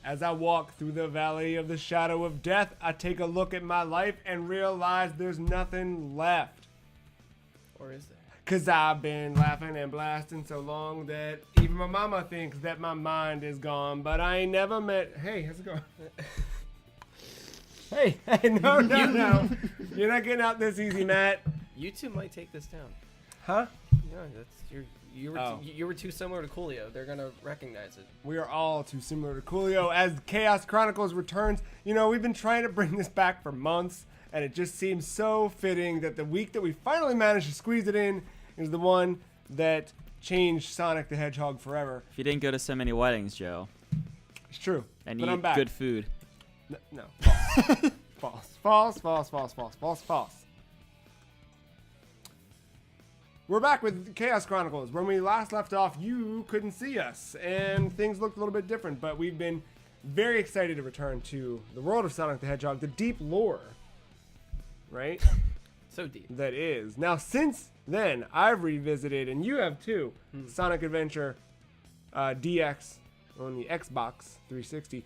As I walk through the valley of the shadow of death, I take a look at my life and realize there's nothing left. Or is there? Cause I've been laughing and blasting so long that even my mama thinks that my mind is gone. But I ain't never met. Hey, how's it going? hey, no. You're not getting out this easy, Matt. You two might take this down. Huh? Yeah, that's you were too similar to Coolio. They're gonna recognize it. We are all too similar to Coolio. As Chaos Chronicles returns, we've been trying to bring this back for months, and it just seems so fitting that the week that we finally managed to squeeze it in is the one that changed Sonic the Hedgehog forever. If you didn't go to so many weddings, Joe. It's true. And but eat I'm back. good food. No. False. We're back with Chaos Chronicles. When we last left off, you couldn't see us, and things looked a little bit different, but we've been very excited to return to the world of Sonic the Hedgehog, the deep lore, right? So deep. That is. Now, since then, I've revisited, and you have too, Sonic Adventure DX on the Xbox 360,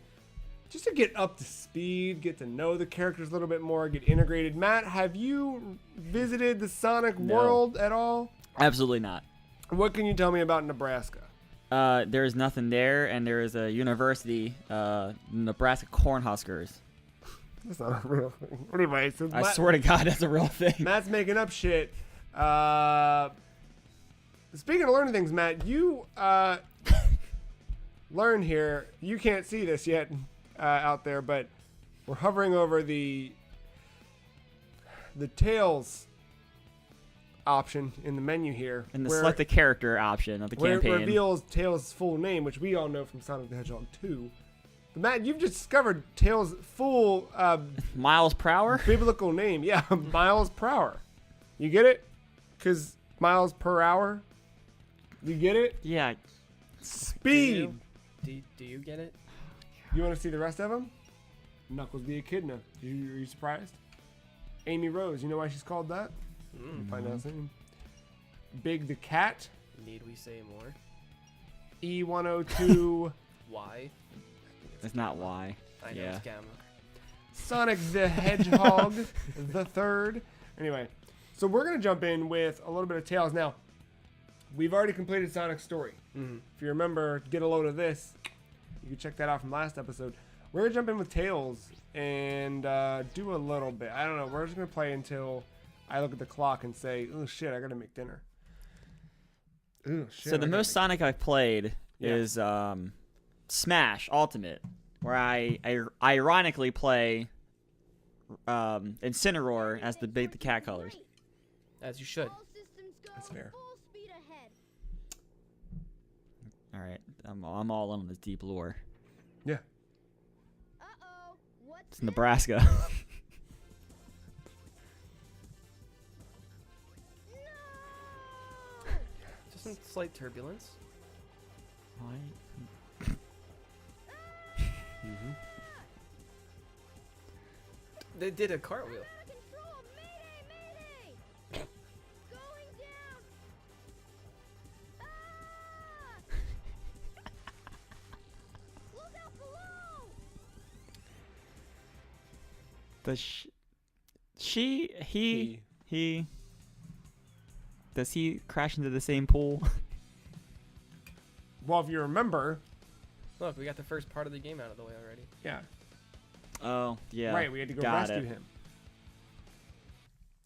just to get up to speed, get to know the characters a little bit more, get integrated. Matt, have you visited the Sonic world at all? Absolutely not. What can you tell me about Nebraska? There is nothing there, and there is a university, Nebraska Cornhuskers. That's not a real thing. Anyway, so I swear to God, that's a real thing. Matt's making up shit. Speaking of learning things, Matt, you learn here. You can't see this yet out there, but we're hovering over the Tails option in the menu here. And the select the character option of the campaign. Where it reveals Tails' full name, which we all know from Sonic the Hedgehog 2. But Matt, you've just discovered Tails' full miles per hour? Biblical name. Yeah, miles per hour. You get it? Because miles per hour? You get it? Yeah. Speed. Do you get it? You want to see the rest of them? Knuckles the Echidna. Are you surprised? Amy Rose. You know why she's called that? Find out soon. Big the Cat. Need we say more? E102. Why? It's not why. I know it's Gamma. Sonic the Hedgehog the Third. Anyway, so we're going to jump in with a little bit of Tails. Now, we've already completed Sonic's story. If you remember, get a load of this. You can check that out from last episode. We're going to jump in with Tails and do a little bit. I don't know. We're just going to play until I look at the clock and say, oh, shit, I got to make dinner. Ooh, shit, so the most Sonic I've played is Smash Ultimate, where I ironically play Incineroar as the cat colors. As you should. That's fair. All right, I'm all in on this deep lore. Yeah. It's Nebraska. Just some slight turbulence. They did a cartwheel. He does he crash into the same pool? Well, if you remember, look, we got the first part of the game out of the way already. Yeah. Oh, yeah. Right, we had to go rescue him.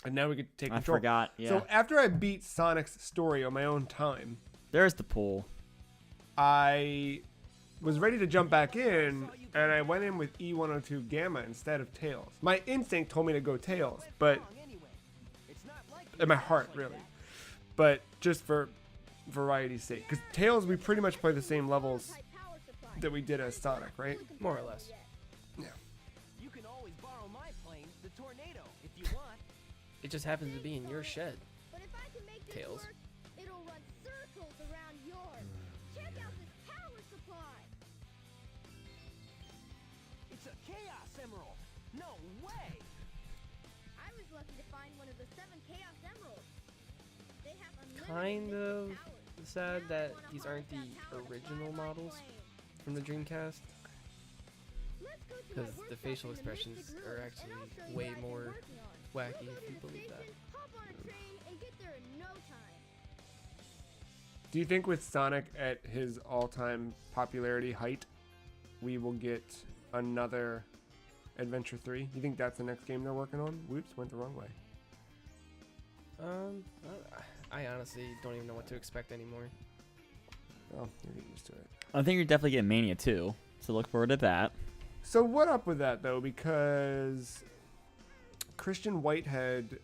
And now we could take control. I forgot, yeah. So after I beat Sonic's story on my own time, there's the pool. I was ready to jump back in, and I went in with E102 Gamma instead of Tails. My instinct told me to go Tails, but in my heart, really. But just for variety's sake. Because Tails, we pretty much play the same levels that we did as Sonic, right? More or less. Yeah. You can always borrow my plane, the Tornado, if you want. It just happens to be in your shed. Tails. It'll run circles around yours. Check out this power supply. It's a Chaos Emerald. No way. I was lucky to find one of the 7 Chaos Emeralds. They have Kind of sad that these aren't the original models from the Dreamcast. Let's go to Because my the workshop facial in the expressions Mystic are Ruins, actually and I'll show you way what I've been more working on. wacky if you believe that. Hop on a train and get there in no time. Do you think with Sonic at his all-time popularity height, we will get another Adventure 3? You think that's the next game they're working on? Whoops, went the wrong way. I honestly don't even know what to expect anymore. Oh, you're getting used to it. I think you're definitely getting Mania 2, so look forward to that. So what up with that though? Because Christian Whitehead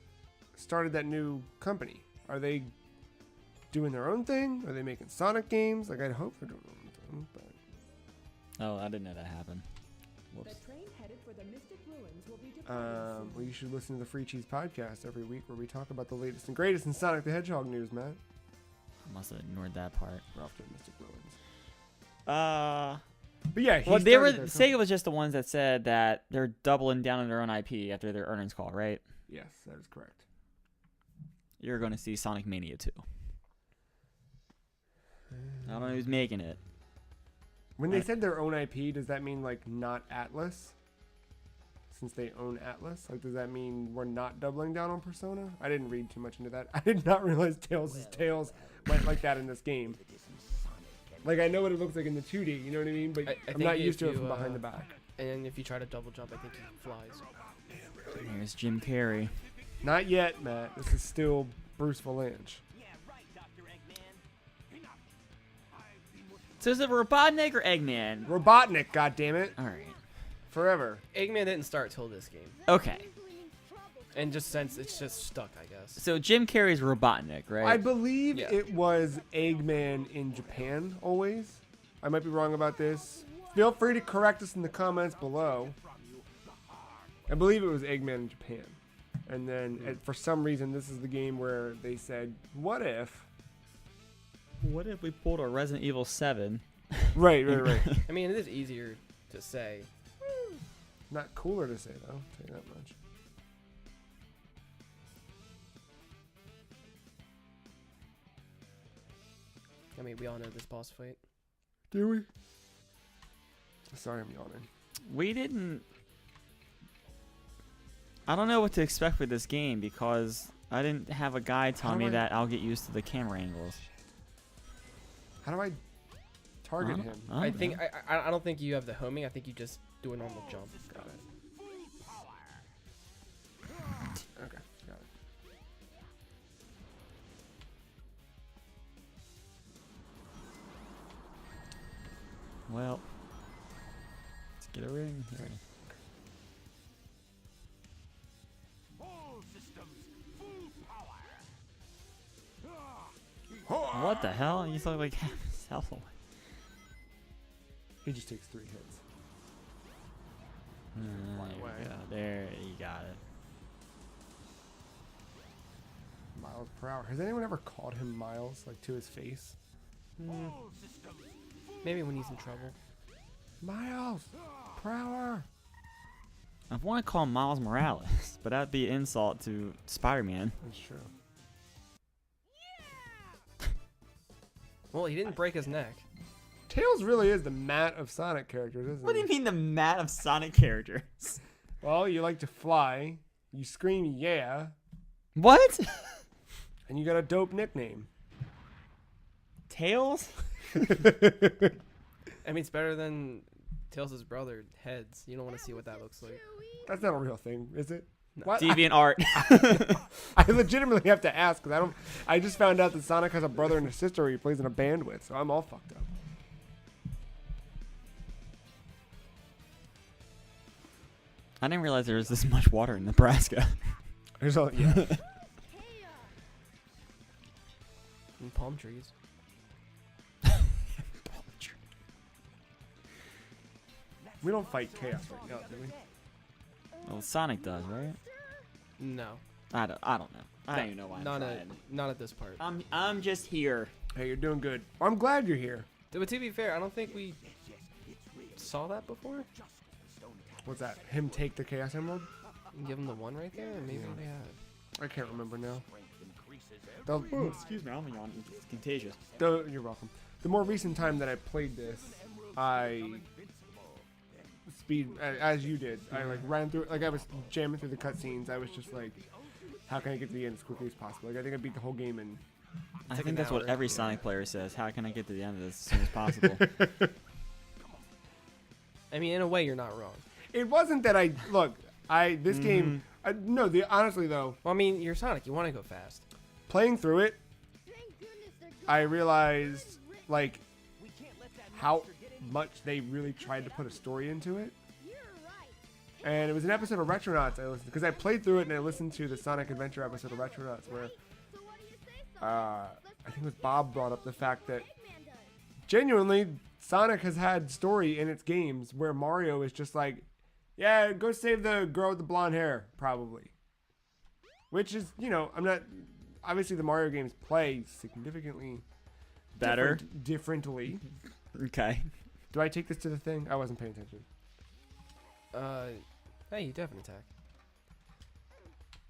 started that new company. Are they doing their own thing? Are they making Sonic games? Like I'd hope they're doing their own thing, but Oh, I didn't know that happened. Whoops. The train headed for the Mystic Ruins will be departing well, you should listen to the Free Cheese podcast every week where we talk about the latest and greatest in Sonic the Hedgehog news, Matt. I must have ignored that part. We're off to Mystic Ruins. But yeah, he well, they were started their Sega was just the ones that said that they're doubling down on their own IP after their earnings call, right? Yes, that is correct. You're going to see Sonic Mania 2. I don't know who's making it. When they said their own IP, does that mean like not Atlas? Since they own Atlas, like does that mean we're not doubling down on Persona? I didn't read too much into that. I did not realize Tails went like that in this game. Like I know what it looks like in the 2D, you know what I mean? But I'm not used to it from behind the back. And if you try to double jump, I think he flies. Here's Jim Carrey. Not yet, Matt. This is still Bruce Valanche. So is it Robotnik or Eggman? Robotnik, goddammit. All right. Forever. Eggman didn't start till this game, Okay. and just since it's just stuck, I guess. So Jim Carrey's Robotnik, right? I believe Yeah. it was Eggman in Japan always. I might be wrong about this. Feel free to correct us in the comments below. I believe it was Eggman in Japan. And then for some reason this is the game where they said, what if? What if we pulled a Resident Evil 7? Right. I mean, it is easier to say. Not cooler to say though, I'll tell you that much. I mean, we all know this boss fight. Do we? Sorry, I'm yawning. We didn't... I don't know what to expect with this game because I didn't have a guide tell me that I'll get used to the camera angles. How do I target him? I think I don't think you have the homing. I think you just do a normal jump. Got it. Okay, got it. Well, let's get a ring. There. What the hell? You look like half his health away. He just takes 3 hits. There you go. There, you got it. Miles per hour. Has anyone ever called him Miles, like to his face? Maybe when he's in trouble. Miles per hour. I want to call him Miles Morales, but that'd be an insult to Spider-Man. That's true. Well, he didn't break his neck. Tails really is the Matt of Sonic characters, isn't What do he? you mean the Matt of Sonic characters? Well, you like to fly, you scream yeah, What? and you got a dope nickname. Tails? I mean, it's better than Tails' brother, Heads. You don't want to see what that looks like. That's not a real thing, is it? No. What? Deviant art. I legitimately have to ask because I just found out that Sonic has a brother and a sister he plays in a band with, so I'm all fucked up. I didn't realize there was this much water in Nebraska. There's all yeah. And palm trees. We don't fight chaos right now, do we? Well, Sonic does, right? No. I don't know. I don't even know why I'm not trying. not at this part. I'm just here. Hey, you're doing good. I'm glad you're here. But to be fair, I don't think we saw that before. What's that? Him take the Chaos Emerald? Give him the one right there, and maybe we have. I can't remember now. Excuse me, I'm yawning. It's contagious. You're welcome. The more recent time that I played this, I speed as you did. I like ran through, like I was jamming through the cutscenes. I was just like, how can I get to the end as quickly as possible? Like I think I beat the whole game in. I like think an that's what hour. every Sonic player says. How can I get to the end of this as soon as possible? I mean, in a way, you're not wrong. It wasn't that I look. This game. No, honestly though, Well, I mean, you're Sonic. You want to go fast. playing through it, Thank goodness they're good. I realized like We can't let that how monster get in. much they really tried to put a story into it. You're right. And it was an episode of Retronauts I listened to because I played through it and I listened to the Sonic Adventure episode of Retronauts where So what do you say, I Sonic? think it was Bob brought up the fact that Eggman does. genuinely Sonic has had story in its games where Mario is just like, yeah, go save the girl with the blonde hair, probably. Which is, you know, I'm not. Obviously, the Mario games play significantly Better. differently. Okay. Do I take this to the thing? I wasn't paying attention. Hey, you definitely attack.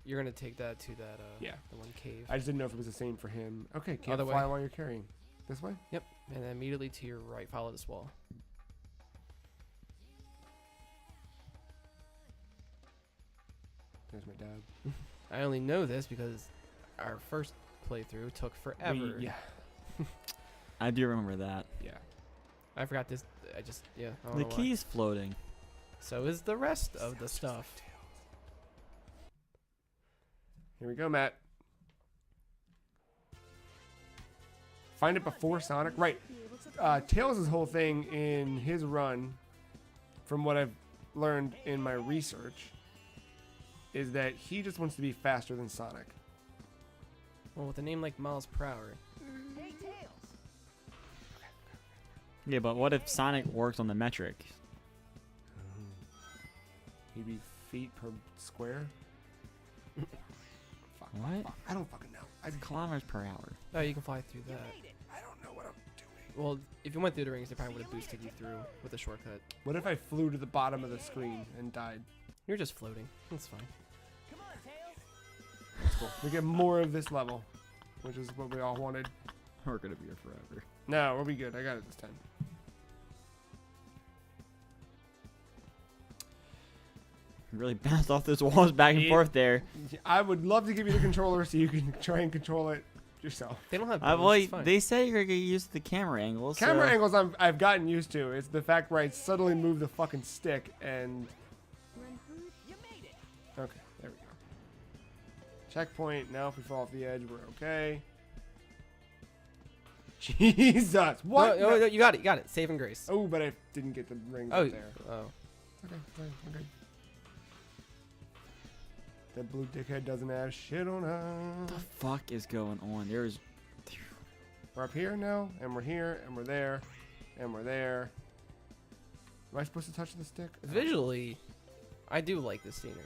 You're gonna take that to that Yeah. the one cave. I just didn't know if it was the same for him. Okay, can't Other fly way. while you're carrying. This way? Yep, and then immediately to your right, follow this wall. There's my dad. I only know this because our first playthrough took forever. Yeah. I do remember that. Yeah. I forgot this. I just I don't The know why. key's floating. So is the rest of the stuff. Here we go, Matt. Find it before Sonic. Right. Tails' whole thing in his run, from what I've learned in my research, is that he just wants to be faster than Sonic. Well, with a name like Miles per hour, Hey, Tails. Yeah, but what if Sonic works on the metric? He'd be feet per square. Fuck, What? fuck. I don't fucking know. It's kilometers per hour. oh, you can fly through that. I don't know what I'm doing. Well, if you went through the rings, they probably would have boosted you through with a shortcut. What if I flew to the bottom of the screen and died? You're just floating. That's fine. Come on, Tails. That's cool. We get more of this level, which is what we all wanted. We're gonna be here forever. No, we'll be good. I got it this time. Really bounced off those walls back and Yeah. forth there. I would love to give you the controller so you can try and control it yourself. They don't have. Well, buttons, it's fine. they say you're gonna use the camera angles. Camera so angles I've gotten used to. It's the fact where I suddenly move the fucking stick and... You made it. Okay, there we go. Checkpoint. Now if we fall off the edge, we're okay. Jesus! What? No, you got it. You got it. Save and grace. Oh, but I didn't get the rings Oh, up there. oh. Okay, fine, okay. That blue dickhead doesn't have shit on What the us. fuck is going on? There's We're up here now, and we're here, and we're there, and we're there. Am I supposed to touch the stick? Visually, I do like this scenery.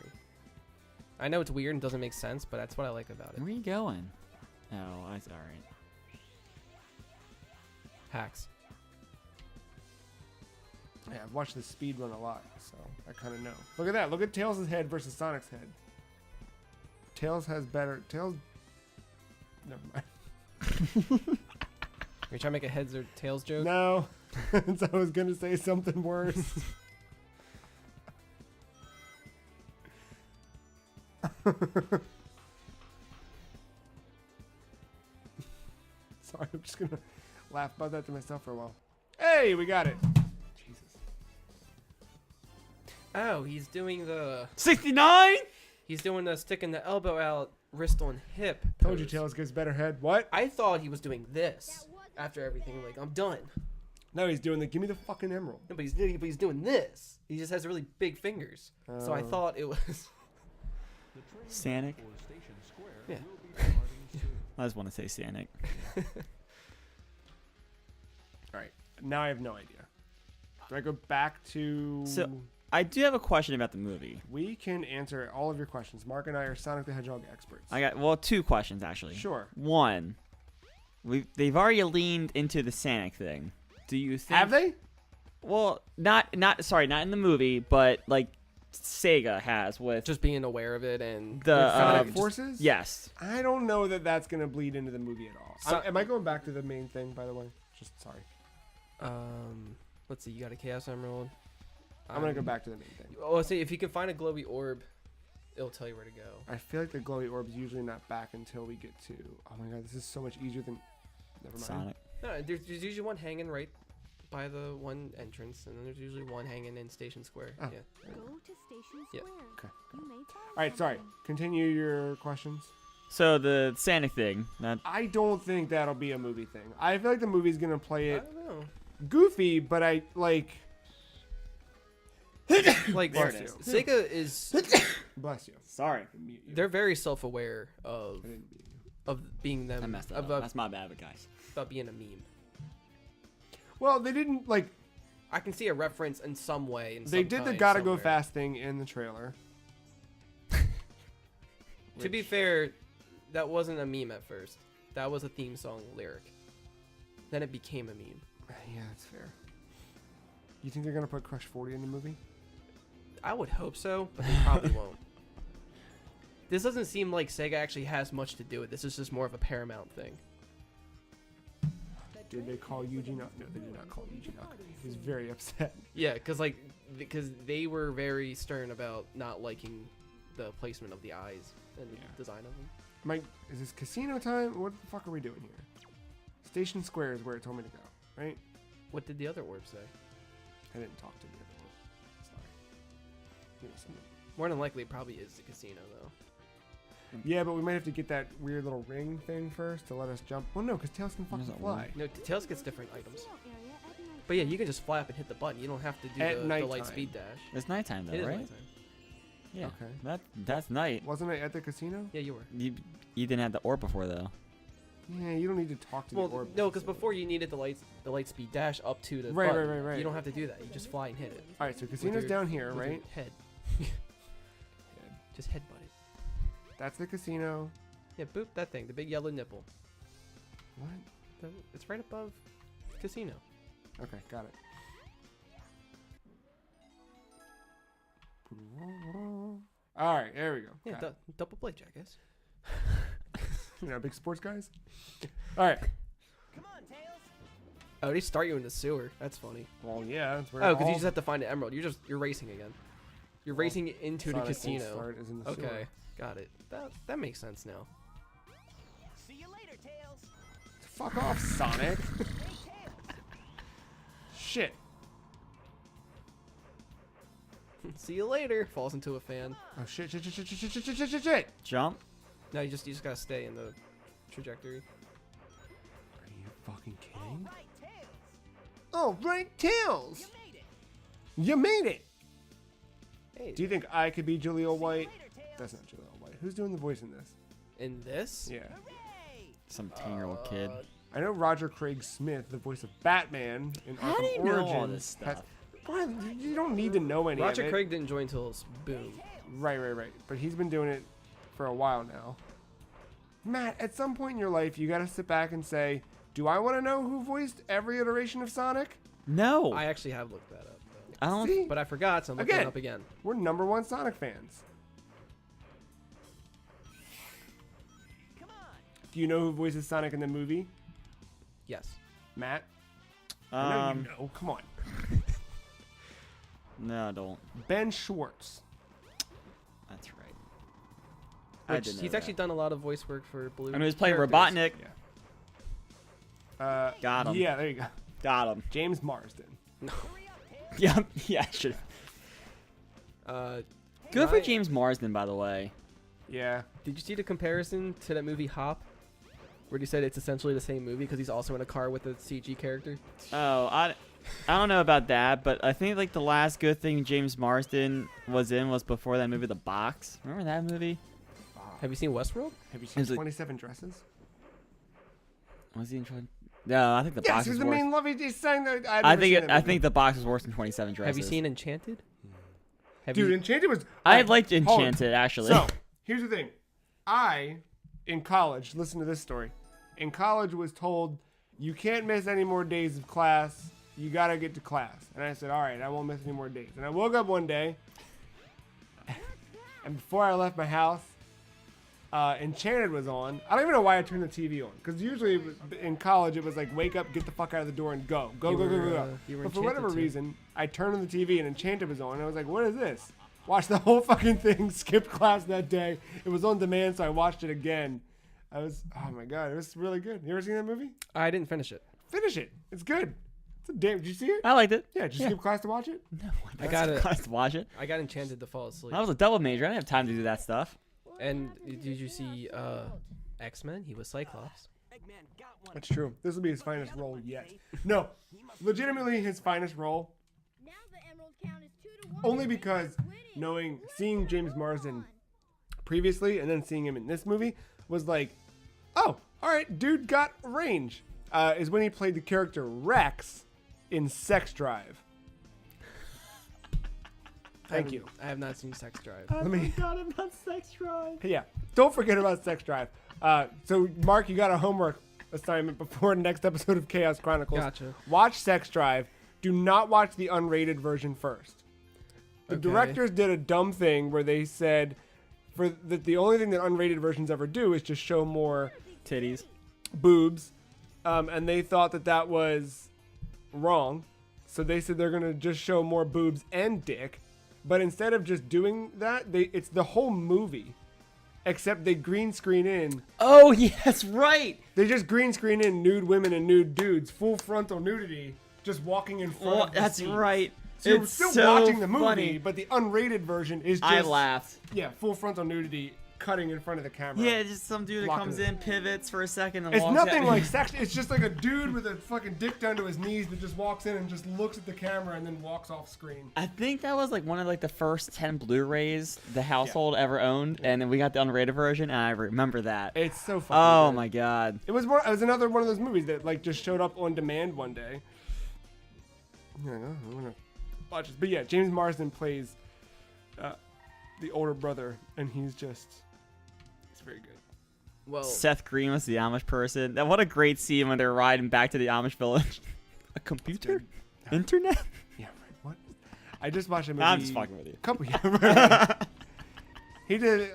I know it's weird and doesn't make sense, but that's what I like about it. where are you going? Oh, that's all right. Hacks. Yeah, I've watched this speed run a lot, so I kind of know. Look at that. Look at Tails' head versus Sonic's head. Tails has better... Tails... Never mind. You're trying to make a heads or tails joke? No. So I was going to say something worse. Sorry, I'm just going to laugh about that to myself for a while. Hey, we got it. Jesus. Oh, he's doing the 69. he's doing the sticking the elbow out, wrist on hip. Told you pose. Tails gives better head. What? I thought he was doing this after everything. Like I'm done. No, he's doing the give me the fucking emerald. No, but he's doing this. He just has really big fingers. So I Oh. thought it was. Sanic. Yeah. I just want to say Sanic. All right. Now I have no idea. Do I go back to... So I do have a question about the movie. We can answer all of your questions. Mark and I are Sonic the Hedgehog experts. I got two questions actually. Sure. One, they've already leaned into the Sanic thing. Do you think? Have they? Well, not in the movie, but like Sega has with Just being aware of it and the Sonic just- Forces? Yes. I don't know that that's going to bleed into the movie at all. So- Am I going back to the main thing, by the way? Just sorry. let's see, you got a Chaos Emerald. I'm gonna go back to the main thing. Oh, see, if you can find a glowy orb, it'll tell you where to go. I feel like the glowy orb's usually not back until we get to. Oh my god, this is so much easier than. Never mind. Sonic. No, there's usually one hanging right by the one entrance, and then there's usually one hanging in Station Square. Oh. Yeah. Go to Station Yeah. Square. Okay. You may find All right, sorry. something. Continue your questions. So the Sonic thing. That I don't think that'll be a movie thing. I feel like the movie's gonna play I it don't know. goofy, but I like. Like There it is. Sega is Bless you. sorry. Mute you. they're very self-aware of I didn't mute you. being them I messed that up. about, That's my bad, guys. about being a meme. Well, they didn't like. I can see a reference in some way. In They some did the kind, "Gotta Go somewhere. Fast" thing in the trailer. To be fair, that wasn't a meme at first. That was a theme song lyric. Then it became a meme. Yeah, that's fair. You think they're gonna put Crush 40 in the movie? I would hope so, but they probably won't. This doesn't seem like Sega actually has much to do with this. This is just more of a Paramount thing. Did they call Eugene up? No, they did not call Eugene up. He was very upset. Yeah, because they were very stern about not liking the placement of the eyes and the Yeah. design of them. Mike, is this casino time? What the fuck are we doing here? Station Square is where it told me to go, right? What did the other orb say? I didn't talk to the other one. Sorry. Give me some- More than likely, it probably is the casino, though. Yeah, but we might have to get that weird little ring thing first to let us jump. Well, no, because Tails can fucking Doesn't fly. No, Tails gets different items. Casino area at night. But yeah, you can just fly up and hit the button. You don't have to do At the nighttime. light speed dash. It's nighttime though, It is right? nighttime. Yeah. Okay. That's night. Wasn't I at the casino? Yeah, you were. You didn't have the orb before though. Yeah, you don't need to talk to the Well, orb. no, because before you needed the light speed dash up to the Right, button. right. You don't have to do that. You just fly and hit it. All right, so with casino's your- down here, with your right? Head. Just headbutt it. That's the casino. Yeah, boop that thing. The big yellow nipple. What? It's right above casino. Okay, got it. All right, there we go. Yeah, Got it. double play, jackass. You know, big sports guys. All right. Come on, Tails. Oh, they start you in the sewer. That's funny. Well, yeah, that's where. Oh, because you all just have to find an emerald. You're racing again. You're Well, racing into Sonic the casino. All-Star is in the Okay, sewer. got it. That makes sense now. See you later, Tails. Fuck off, Sonic. Hey, Tails. Shit. See you later. Falls into a fan. Oh shit. Jump. No, you just gotta stay in the trajectory. Are you fucking All kidding? right, Tails. Oh, right, Tails. You made it. You made it. Hey, Do you think I could be Julia See you White? later, Tails. That's not Julia White. Who's doing the voice in this? in this? Yeah. Hooray. Some 10-year-old kid. I know Roger Craig Smith, the voice of Batman in How Arkham do you know Origins. all this has- stuff? What? You don't need to know any Roger of it. Craig didn't join till Boom. Right. But he's been doing it for a while now. Matt, at some point in your life, you got to sit back and say, do I want to know who voiced every iteration of Sonic? No. I actually have looked that up, though. I don't. See? But I forgot, so I'm looking it Again. up again. We're #1 Sonic fans. Come on. Do you know who voices Sonic in the movie? Yes. Matt? I know you know. Come on. No, I don't. Ben Schwartz. That's right. I Which didn't know he's that. actually done a lot of voice work for Blue. And he was playing characters. Robotnik. Got him. Yeah, there you go. Got him. James Marsden. Hurry up, Tails. Yeah, yeah, I should. Good for Ryan- James Marsden, by the way. Yeah. Did you see the comparison to that movie Hop? Where he said it's essentially the same movie because he's also in a car with a CG character? Oh, I don't know about that, but I think like the last good thing James Marsden was in was before that movie, The Box. Remember that movie? Have you seen Westworld? Have you seen Is it- 27 Dresses? Was he in? No, I think The Yes, Box he's was the worse. main love. He's saying that. I think The Box was worse than 27 Dresses. Have you seen Enchanted? Have Dude, you? Enchanted was. I Alright, liked hold on. Enchanted actually. So, here's the thing. In college, listen to this story. In college, was told you can't miss any more days of class. You gotta get to class. And I said, all right, I won't miss any more days. And I woke up one day, and before I left my house, Enchanted was on. I don't even know why I turned the TV on, because usually in college it was like wake up, get the fuck out of the door, and go. You were But for whatever Enchanted too. reason, I turned on the TV and Enchanted was on. And I was like, what is this? Watched the whole fucking thing. Skipped class that day. It was on demand, so I watched it again. Oh my god, it was really good. You ever seen that movie? I didn't finish it. Finish it. It's good. It's a damn. Did you see it? I liked it. Yeah. Did you skip class to watch it? No, I got it. Class to watch it. I got Enchanted to fall asleep. I was a double major. I didn't have time to do that stuff. And did you see X-Men? He was Cyclops. That's true. This will be his finest role yet. No, legitimately his finest role. Now the emerald count is 2-1. Only because seeing James Marsden previously and then seeing him in this movie was like, oh, all right, dude got range. Is when he played the character Rex in Sex Drive. Thank you. I have not seen Sex Drive. Let me. forgot about Sex Drive. Yeah, don't forget about Sex Drive. So Mark, you got a homework assignment before the next episode of Chaos Chronicles. Gotcha. Watch Sex Drive. Do not watch the unrated version first. The Okay. directors did a dumb thing where they said the only thing that unrated versions ever do is just show more Titties. boobs, and they thought that was wrong. So they said they're gonna just show more boobs and dick, but instead of just doing that, it's the whole movie, except they green screen in. Oh yes, right. They just green screen in nude women and nude dudes, full frontal nudity, just walking in front. Oh, of the that's scene. right. So you're It's still so watching the movie, funny. but the unrated version is just I laughed. yeah, full frontal nudity cutting in front of the camera. Yeah, just some dude that Locking comes it. in, pivots for a second, and It's walks nothing out. like sex. It's just like a dude with a fucking dick down to his knees that just walks in and just looks at the camera and then walks off screen. I think that was like one of like the first 10 Blu-rays the household ever owned, and then we got the unrated version, and I remember that. It's so fucking Oh good. my god. It was another one of those movies that like just showed up on demand one day. Yeah, I'm gonna watch this. But yeah, James Marsden plays the older brother, and he's very good. Well, Seth Green was the Amish person. What a great scene when they're riding back to the Amish village. A computer? Internet? Yeah, right. What? I just watched a movie. I'm just fucking with you. Couple right. He did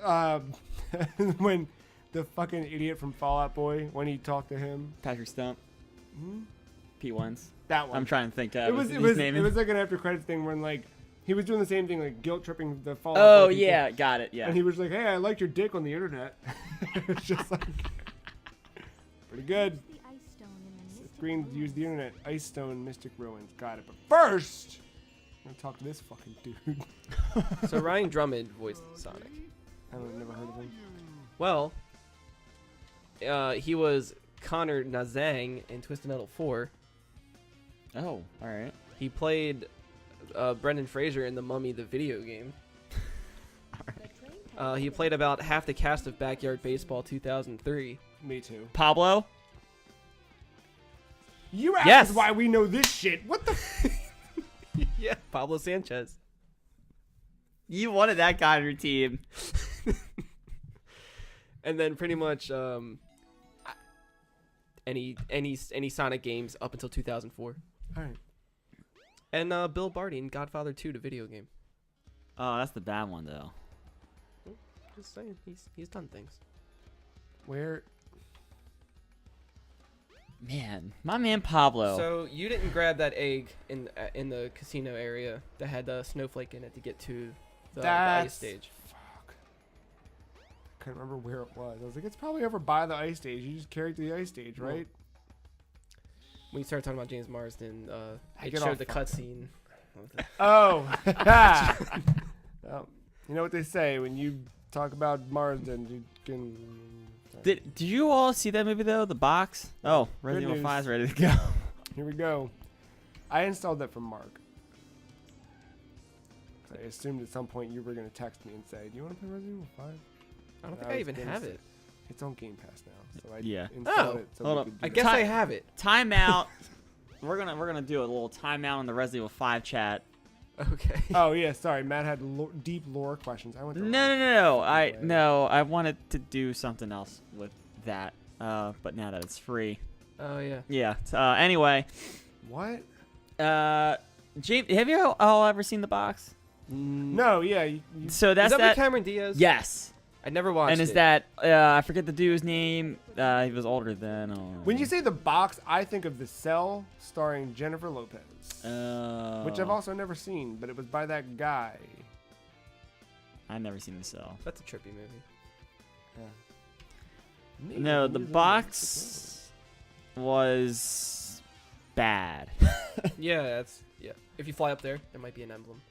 when the fucking idiot from Fall Out Boy, when he talked to him. Patrick Stump. Pete Wentz. That one. I'm trying to think. It was like an after credits thing when like he was doing the same thing, like guilt tripping the Fall Out Oh Boy people. yeah, got it. Yeah. And he was like, "Hey, I liked your dick on the internet." It's just like pretty good. The ice stone in the mystic Green ruins. used the internet. Ice Stone, Mystic Ruins. Got it. But first, I'm gonna talk to this fucking dude. so Ryan Drummond voiced Sonic. I've never heard of him. Well, he was Connor Nazang in Twisted Metal 4. Oh, all right. He played Brendan Fraser in The Mummy, the video game. He played about half the cast of Backyard Baseball 2003. Me too. Pablo. You asked Yes. why we know this shit. What the? Yeah, Pablo Sanchez. You wanted that guy on your team. And then pretty much any Sonic games up until 2004. All right. And Bill Barty in Godfather 2, the video game. Oh, that's the bad one though. Just saying, he's done things. Where? Man, my man Pablo. So you didn't grab that egg in the casino area that had the snowflake in it to get to the ice stage. Fuck. I couldn't remember where it was. I was like, it's probably over by the ice stage. You just carry it to the ice stage, right? When you started talking about James Marsden, it get showed off the fucking- cutscene. Oh. Well, you know what they say when you talk about Marsden, you can. Did you all see that movie though? The box? Oh, Resident Evil news. 5's ready to go. Here we go. I installed that from Mark. I assumed at some point you were going to text me and say, "Do you want to play Resident Evil 5?" I don't think I I was even gonna have say- it. It's on Game Pass now, so I Yeah. installed Oh, it. So hold we up. could do I that. guess Ti- I have it. Timeout. We're gonna do a little timeout on the Resident Evil 5 chat. Okay. Oh yeah, sorry. Matt had deep lore questions. I went. To No. Anyway. I wanted to do something else with that. But now that it's free. Oh yeah. Yeah. Anyway, What? James, have you all ever seen the box? No. Yeah. So Is that's that that. with Cameron Diaz? Yes. I never watched And is it. that I forget the dude's name. He was older then. When you say The Box, I think of The Cell, starring Jennifer Lopez, which I've also never seen, but it was by that guy. I've never seen The Cell. That's a trippy movie. No, The Box was bad. Yeah. If you fly up there might be an emblem.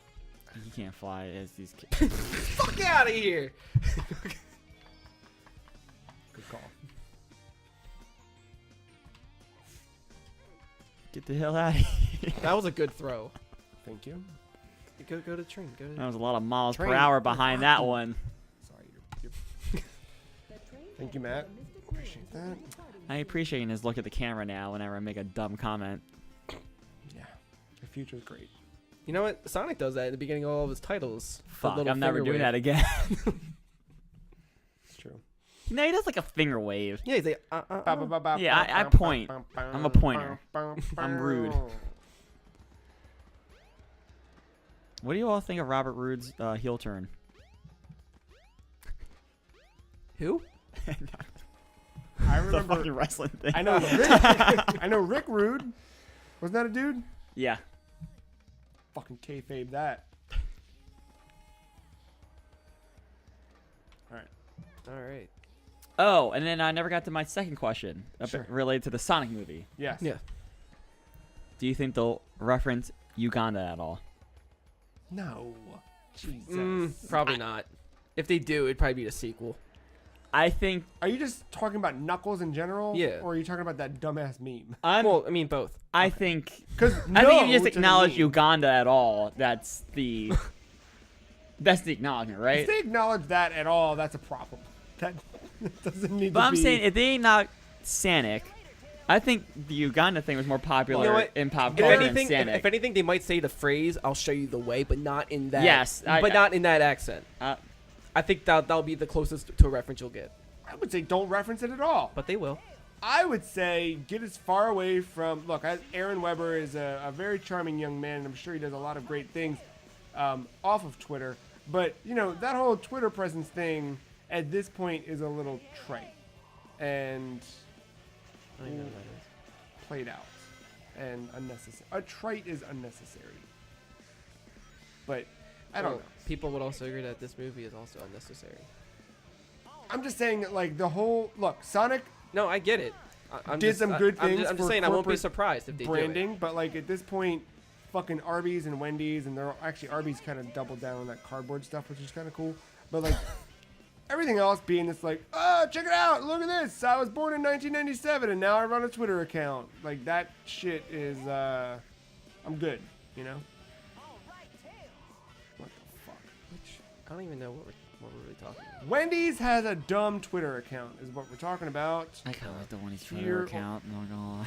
You can't fly as these kids. Fuck out of here! Good call. Get the hell out of here. That was a good throw. Thank you. Go to the train. Go to That was a lot of miles per Train. hour behind that one. Sorry. Thank you, Matt. Appreciate that. I appreciate his look at the camera now whenever I make a dumb comment. Yeah. The future's great. You know what? Sonic does that at the beginning of all of his titles. The Fuck, little I'm never finger doing wave. that again. It's true. No, he does like a finger wave. Yeah, he's like, Yeah, I point. I'm a pointer. I'm rude. What do you all think of Robert Roode's heel turn? Who? I The remember. fucking wrestling thing. I know Rick. I know Rick Rude. Wasn't that a dude? Yeah. Fucking kayfabe that. All right. All right. Oh, and then I never got to my second question Sure. related to the Sonic movie. Yes. Yeah. Do you think they'll reference Uganda at all? No. Jesus. Probably not. If they do, it'd probably be the sequel. I think Are you just talking about Knuckles in general? Yeah. Or are you talking about that dumbass meme? Well, I mean both. I think Because I think if you just acknowledge Uganda at all, that's the acknowledgement, right? If they acknowledge that at all, that's a problem. That doesn't need But to I'm be. saying if they knock Sonic, I think the Uganda thing was more popular You know what? in pop If culture than anything, Sonic. if anything, they might say the phrase "I'll show you the way," but not in that. Yes, but not in that accent. Uh, I think that'll be the closest to a reference you'll get. I would say don't reference it at all. But they will. I would say get as far away from. Look, Aaron Weber is a very charming young man, and I'm sure he does a lot of great things off of Twitter. But, you know, that whole Twitter presence thing at this point is a little trite and I know that is. played out and unnecessary. A trite is unnecessary. But I don't know. People would also agree that this movie is also unnecessary. I'm just saying that, like, the whole. Look, Sonic No, I get it. I'm did just, some good I'm things just for saying I won't be corporate surprised if they branding, but, like, at this point, fucking Arby's and Wendy's, and they're actually Arby's kind of doubled down on that cardboard stuff, which is kind of cool. But, like, everything else being this, like, oh, check it out, look at this, I was born in 1997, and now I run a Twitter account. Like, that shit is, I'm good, you know? What the fuck? Which I don't even know what we're really talking about. Wendy's has a dumb Twitter account, is what we're talking about. I kind of like the one he's Here- Twitter account. Not gonna lie.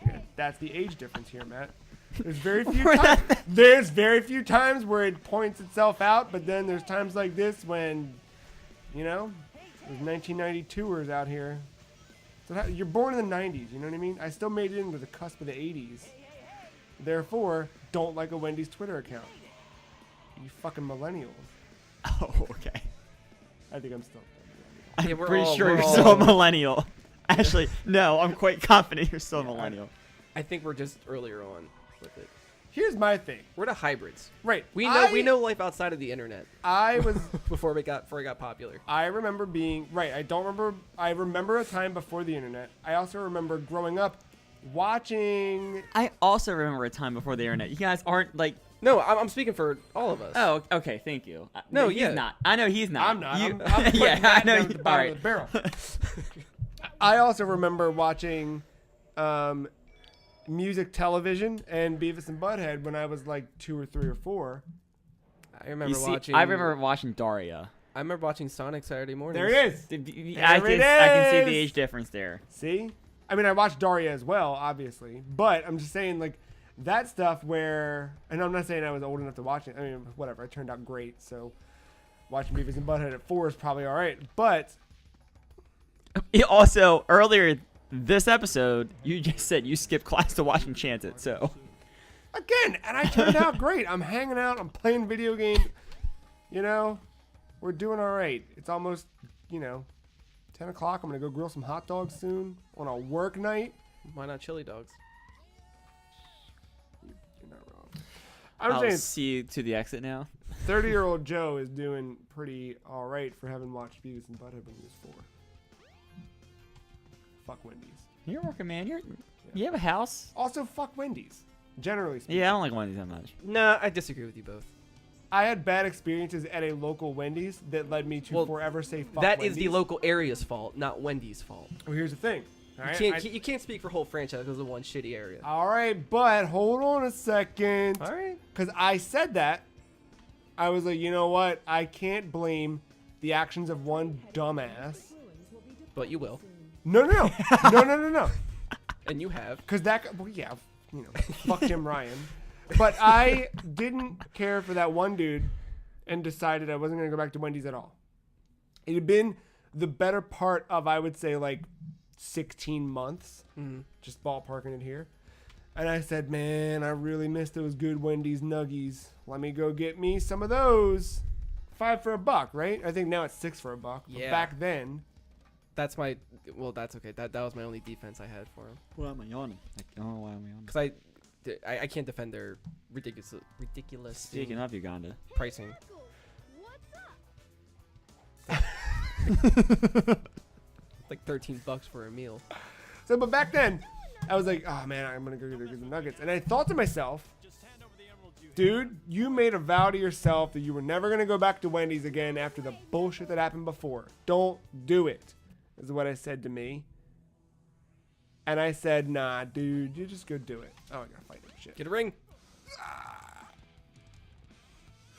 Yeah, that's the age difference here, Matt. There's very few times. There's very few times where it points itself out, but then there's times like this when, you know, there's 1992ers out here. So you're born in the 90s, you know what I mean? I still made it into the cusp of the 80s. Therefore, don't like a Wendy's Twitter account. You fucking millennials. Oh, okay. I think I'm still. I'm Yeah, we're pretty all- sure we're you're all- still a millennial. Actually, no, I'm quite confident you're still a millennial. I think we're just earlier on with it. Here's my thing. We're the hybrids. Right. We know life outside of the internet I was. before it got popular. I remember being right. I remember a time before the internet. I also remember growing up watching. I also remember a time before the internet. You guys aren't like. No, I'm speaking for all of us. Oh, okay. Thank you. No, he's yeah. not. I know he's not. I'm not. You- I'm putting yeah, that I know. down at the bottom of the barrel. I also remember watching music television and Beavis and Butthead when I was like 2 or 3 or 4. I remember You see, watching. I remember watching Daria. I remember watching Sonic Saturday morning. There it is. I There it can see is. the age difference there. See? I mean, I watched Daria as well, obviously. But I'm just saying, like, that stuff where... And I'm not saying I was old enough to watch it. I mean, whatever. It turned out great. So watching Beavis and Butthead at 4 is probably all right. But... Also, earlier this episode, you just said you skipped class to watch Enchanted. So Again, and I turned out great. I'm hanging out. I'm playing video games. You know? We're doing all right. It's almost, 10 o'clock. I'm going to go grill some hot dogs soon on a work night. Why not chili dogs? You're not wrong. I'm I'll saying see you to the exit now. 30-year-old Joe is doing pretty all right for having watched Beavis and Butthead when he was 4. Fuck Wendy's. You're working, man. You have a house. Also, fuck Wendy's. Generally speaking. Yeah, I don't like Wendy's that much. Nah, I disagree with you both. I had bad experiences at a local Wendy's that led me to forever say fuck That Wendy's. is the local area's fault, not Wendy's fault. Well, here's the thing. All right? You can't speak for whole franchise because of one shitty area. All right, but hold on a second. All right. Because I said that. I was like, you know what? I can't blame the actions of one dumbass. But you will. No. No. And you have. Because fuck Jim Ryan. But I didn't care for that one dude and decided I wasn't going to go back to Wendy's at all. It had been the better part of, I would say, like 16 months. Just ballparking it here. And I said, man, I really miss those good Wendy's nuggies. Let me go get me some of those. $5 for $1, right? I think now it's $6 for $1. But Yeah. back then, That's my. Well, that's okay. That was my only defense I had for him. Why am I yawning? Why am I yawning? Because I can't defend their ridiculous Speaking of Uganda. pricing. What's up? Like $13 for a meal. so but back then, I was like, oh man, I'm gonna go get the nuggets. And I thought to myself, dude, you made a vow to yourself that you were never gonna go back to Wendy's again after the bullshit that happened before. Don't do it, is what I said to me. And I said, nah, dude, you just go do it. Oh, I gotta fight that shit. Get a ring.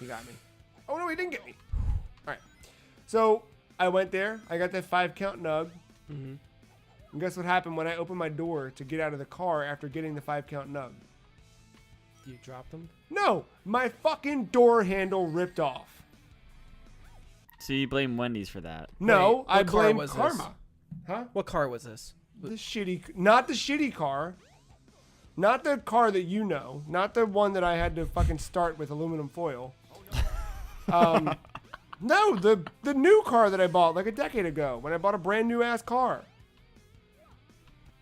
He got me. Oh no, he didn't get me. All right. So I went there. I got that 5-count nug. Mm-hmm. And guess what happened when I opened my door to get out of the car after getting the 5-count nug? You dropped them? No, my fucking door handle ripped off. So you blame Wendy's for that? No, Wait, I what car blame was this? karma. Huh? What car was this? Not the shitty car. Not the car that you know. Not the one that I had to fucking start with aluminum foil. No, the new car that I bought like a decade ago when I bought a brand new ass car.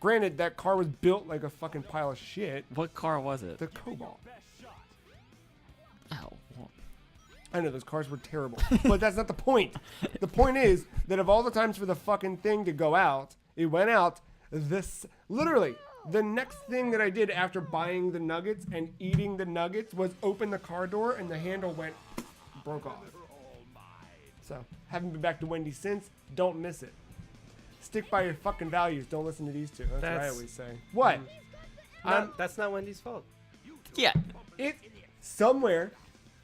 Granted, that car was built like a fucking pile of shit. What car was it? The Cobalt. Oh. Well, I know those cars were terrible, but that's not the point. The point is that of all the times for the fucking thing to go out, it went out. Literally, the next thing that I did after buying the nuggets and eating the nuggets was open the car door and the handle broke off. So, haven't been back to Wendy's since. Don't miss it. Stick by your fucking values. Don't listen to these two. That's what I always say. What? That's not Wendy's fault. yeah. It somewhere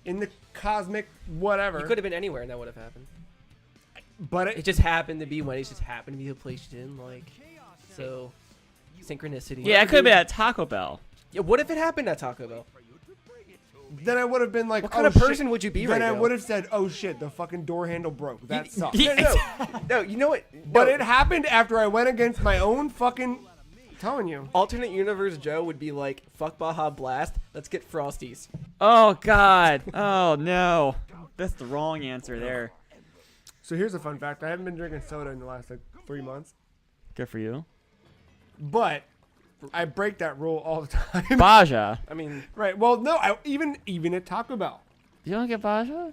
in the cosmic whatever. You could have been anywhere and that would have happened. But It just happened to be Wendy's. Just happened to be the place you didn't like. So, synchronicity. Yeah, it could have been at Taco Bell. Yeah, what if it happened at Taco Bell? then I would have been like, What kind oh, of person shit. would you be Then right I now? would have said, oh shit, the fucking door handle broke. That sucks. No, you know what? But No. it happened after I went against my own fucking. I'm telling you. Alternate universe Joe would be like, fuck Baja Blast, let's get Frosties. Oh, God. Oh, no. That's the wrong answer there. So here's a fun fact: I haven't been drinking soda in the last like 3 months, Good for you. but I break that rule all the time. Baja. I mean, Right. Well, no. Even at Taco Bell, You don't get Baja?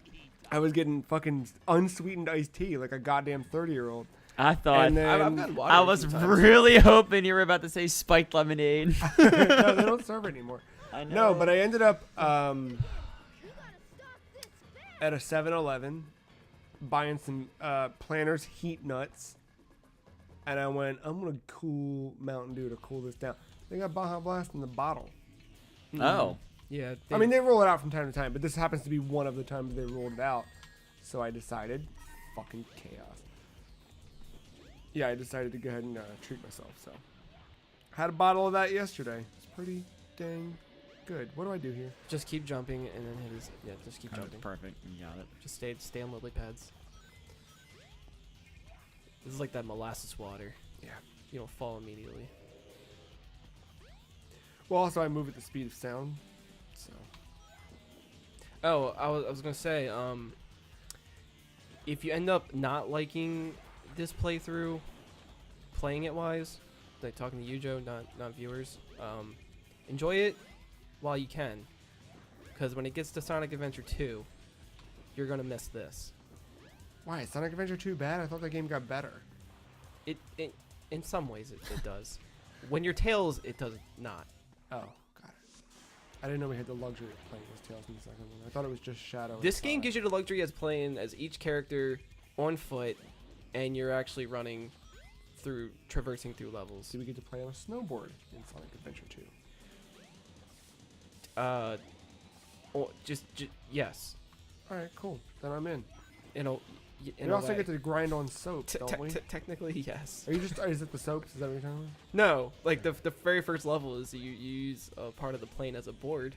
I was getting fucking unsweetened iced tea like a goddamn 30-year-old. I thought. And then I've gotten water I a was few times. really hoping you were about to say spiked lemonade. no, they don't serve it anymore. I know. No, but I ended up at a 7-Eleven buying some Planters Heat Nuts. And I went, I'm going to cool Mountain Dew to cool this down. They got Baja Blast in the bottle. Oh. yeah. I mean, they roll it out from time to time, but this happens to be one of the times they rolled it out. So I decided, fucking chaos. Yeah, I decided to go ahead and treat myself. So had a bottle of that yesterday. It's pretty dang good. What do I do here? just keep jumping and then hit his. Yeah, just keep jumping. Perfect. You got it. Just stay on lily pads. This is like that molasses water. Yeah. You don't fall immediately. Well, also I move at the speed of sound. So Oh, I was gonna say, if you end up not liking this playthrough, playing it wise, like talking to you, Joe, not viewers, enjoy it while you can, because when it gets to Sonic Adventure 2, you're gonna miss this. Why is Sonic Adventure 2 bad? I thought that game got better. It in some ways it does. When you're Tails, it does not. Oh, got it. I didn't know we had the luxury of playing as Tails in the second one. I thought it was just Shadow. and This game Sonic. gives you the luxury as playing as each character on foot, and you're actually running through, traversing through levels. Do we get to play on a snowboard in Sonic Adventure 2? Just yes. All right, cool. Then I'm in. In We also get to grind on soap, don't we? Technically, yes. Are you just? Is it the soaps? Is that what you're talking about? No, like the very first level is you use a part of the plane as a board.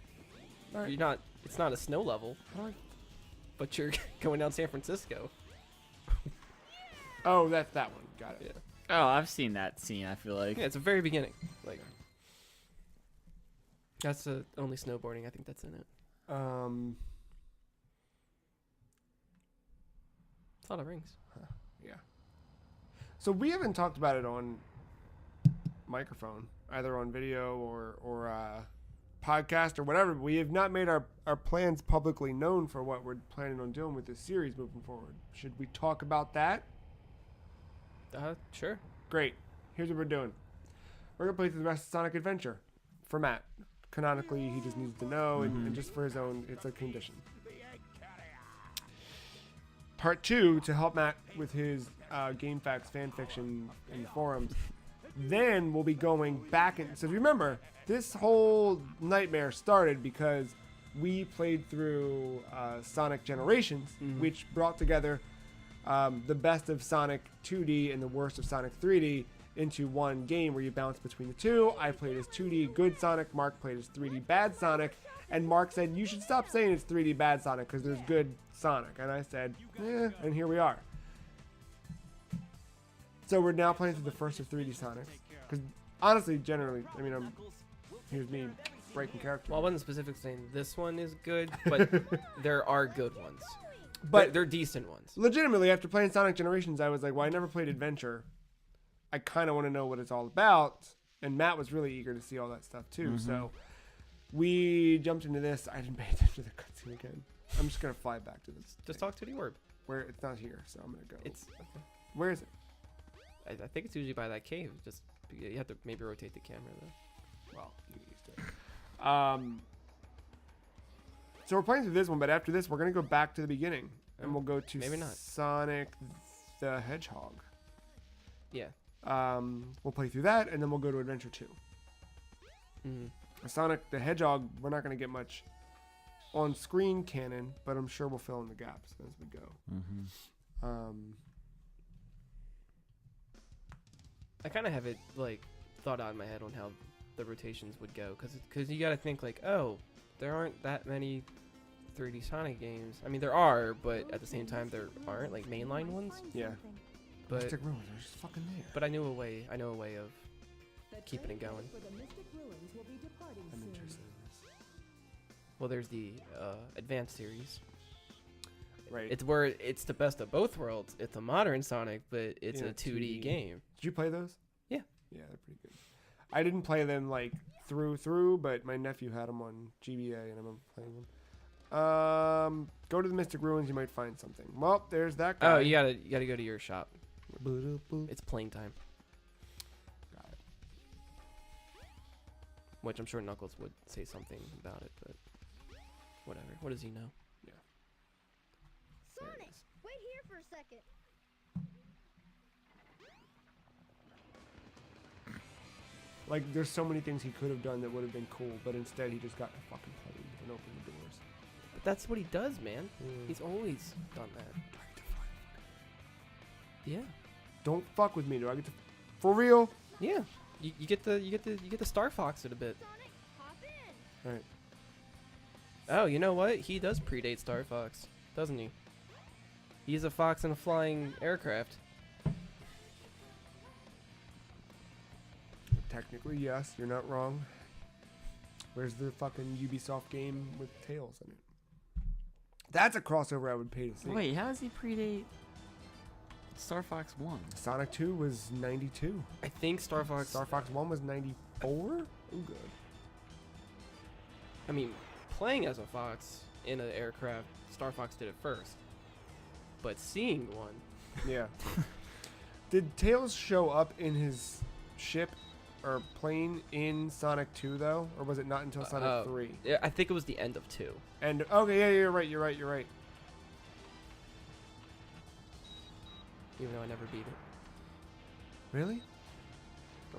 All right. You're not. It's not a snow level, How do I- but you're going down San Francisco. Oh, that's that one. Got it. Yeah. Oh, I've seen that scene. I feel like. Yeah, it's the very beginning. Like that's the only snowboarding I think that's in it. It's a lot of rings. Yeah. So we haven't talked about it on microphone, either on video or podcast or whatever. We have not made our plans publicly known for what we're planning on doing with this series moving forward. Should we talk about that? Sure. Great. Here's what we're doing. We're going to play through the rest of Sonic Adventure for Matt. Canonically, he just needs to know, and just for his own, it's a condition. Part 2, to help Matt with his GameFAQs fanfiction in the forums. Then we'll be going back. So if you remember, this whole nightmare started because we played through Sonic Generations, which brought together the best of Sonic 2D and the worst of Sonic 3D into one game where you bounce between the two. I played as 2D good Sonic, Mark played as 3D bad Sonic, and Mark said, you should stop saying it's 3D bad Sonic because there's good Sonic. And I said, and here we are. So we're now playing through the first of 3D Sonics. Because honestly, generally, I mean, here's me breaking character. Well, I wasn't specifically saying this one is good, but there are good ones. But they're decent ones. legitimately, after playing Sonic Generations, I was like, well, I never played Adventure. I kind of want to know what it's all about. And Matt was really eager to see all that stuff too. So we jumped into this. I didn't pay attention to the cutscene again. I'm just going to fly back to this. Just talk to the orb. Where it's not here, so I'm going to go. It's okay. Where is it? I think it's usually by that cave. Just you have to maybe rotate the camera though. Well, you get used to it. So we're playing through this one, but after this, we're going to go back to the beginning. And we'll go to Maybe not. Sonic the Hedgehog. Yeah. We'll play through that, and then we'll go to Adventure 2. Sonic the Hedgehog, we're not going to get much on-screen canon, but I'm sure we'll fill in the gaps as we go. I kind of have it like thought out in my head on how the rotations would go, because you got to think like, oh, there aren't that many 3D Sonic games. I mean, there are, but at the same time, there aren't like mainline ones. Yeah. But Mystic Ruins are just fucking there. but I know a way of keeping it going. I'm interested in this. Well, there's the Advanced series. Right. It's where it's the best of both worlds. It's a modern Sonic, but it's Yeah, a 2D 2D. game. Did you play those? Yeah. Yeah, they're pretty good. I didn't play them like through, but my nephew had them on GBA, and I remember playing them. Go to the Mystic Ruins, you might find something. Well, there's that guy. Oh, you gotta go to your shop. It's playing time, Got it. which I'm sure Knuckles would say something about it, but whatever. What does he know? Sonic, wait here for a second. Like, there's so many things he could have done that would have been cool, but instead he just got the fucking plane and opened the doors. But that's what he does, man. He's always done that. Yeah. Don't fuck with me, do I get to... For real? Yeah. You get the Star Fox it a bit. Sonic, hop in. Alright. Oh, you know what? He does predate Star Fox, doesn't he? He's a fox in a flying aircraft. Technically, yes, you're not wrong. Where's the fucking Ubisoft game with Tails in it? That's a crossover I would pay to see. Wait, how does he predate? Star Fox 1? Sonic 2 was 92. I think Star Fox. Star Fox 1 was 94. Oh, good. I mean, playing as a fox in an aircraft, Star Fox did it first. But seeing one, Yeah. Did Tails show up in his ship or plane in Sonic 2 though, or was it not until Sonic 3? yeah, I think it was the end of 2. And okay, yeah, you're right. You're right. Even though I never beat it. Really?